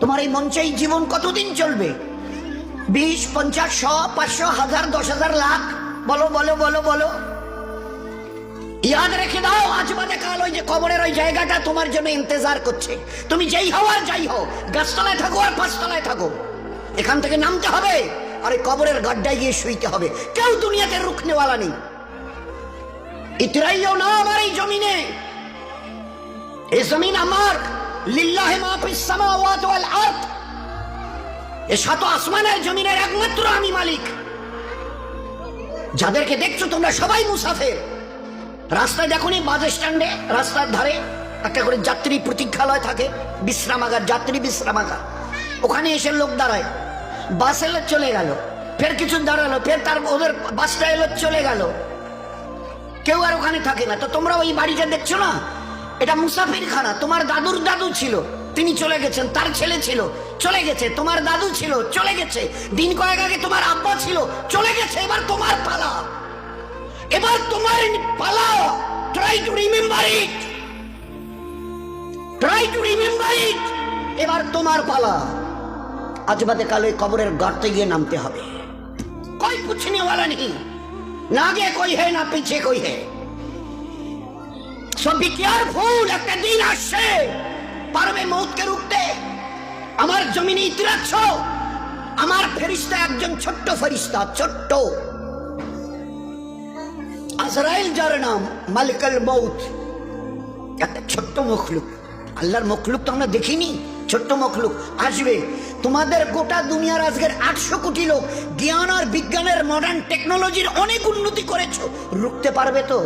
তোমার এই মঞ্চে এই জীবন কতদিন চলবে? 20, 50, 100, 500, 1000, 10,000, লাখ? বলো বলো বলো বলো। ইয়াদ রেখে দাও, আজ বাদে কাল ওই যে কবরের ওই জায়গাটা তোমার জন্য ইন্তজার করছে। তুমি যেই হও আর যাই হও, গাছতলায় থাকো আর পাঁচতলায় থাকো, এখান থেকে নামতে হবে আর এই কবরের গাড্ডায় গিয়ে শুইতে হবে। কেউ দুনিয়াতে রুখনেওয়ালা নেই। ইতরাইও না আমার এই জমিনে। এই জমিন আমার, লিল্লাহি মা ফিস সামাওয়াতি ওয়াল আরদ। এই সাত আসমানের জমিনের একমাত্র আমি মালিক। যাদেরকে দেখছো তোমরা সবাই মুসাফির। রাস্তায় দেখো নি, বাস স্ট্যান্ডে রাস্তার ধারে একটা করে যাত্রী প্রতীক্ষালয় থাকে, বিশ্রামাগার, যাত্রী বিশ্রামাগার। ওখানে এসে লোক দাঁড়ায়, বাস এলো চলে গেল, ফের কিছু দাঁড়ালো, ফের তার ওদের বাসটা এলো চলে গেল, কেউ আর ওখানে থাকে না। তো তোমরা ওই বাড়িটা দেখছো না, এটা মুসাফিরখানা। তোমার দাদুর দাদু ছিল, তিনি চলে গেছেন, তার ছেলে ছিল চলে গেছে, তোমার দাদু ছিল চলে গেছে, দিন কয়েক আগে তোমার আব্বা ছিল চলে গেছে। এবার তোমার পালা, এবার তোমার পালা। Try to remember it, try to remember it. এবার তোমার পালা। আজ বাদে কাল ওই কবরের গর্তে গিয়ে নামতে হবে। कोई पूछने वाला नहीं, ना आगे कोई है ना पीछे कोई है। सो बी केयरफुल, একটা দিন আসছে পারবে মউতকে রুখতে। আমার জমিনে ইতিরাচ্ছ, আমার ফেরেশতা একজন ছোট্ট ফেরেশতা, ছোট্ট আজরাইল, যার নাম মালিকুল মউত। একটা ছোট্ট মখলুক, আল্লাহর মখলুক তো আমরা দেখিনি, ছোট্ট মখলুক আসবে। তোমাদের গোটা দুনিয়ার আজকের 800 কোটি লোক জ্ঞান আর বিজ্ঞানের মডার্ন টেকনোলজির অনেক উন্নতি করেছো, রুখতে পারবে তো?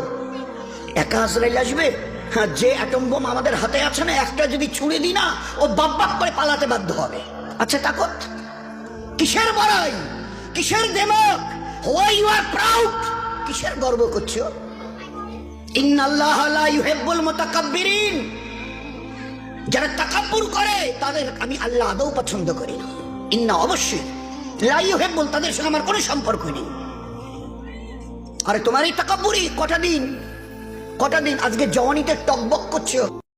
একা আজরাইল আসবে? হ্যাঁ, যে অ্যাটম বোম আমাদের হাতে আছে না, একটা যদি ছুঁড়ে দিই না, ও বাপ বাপ করে পালাতে বাধ্য হবে। আচ্ছা তাকত কিসের বড়াই, কিসের দেমক? হোয়াই ইউ আর প্রাউড, কিসের গর্ব করছো? ইন্নাল্লাহা লা ইউহিব্বুল মুতাকাব্বিরিন। যারা তাকাব্বুর করে তাদের আমি আল্লাহ আদৌ পছন্দ করি না। ইন্না, অবশ্যই, লা ইউহিব্বুল, তাদের সঙ্গে আমার কোনো সম্পর্ক নেই। আরে তোমার এই তাকাব্বুরি কটা দিন আজকে জওয়ানিতে টকবক করছো।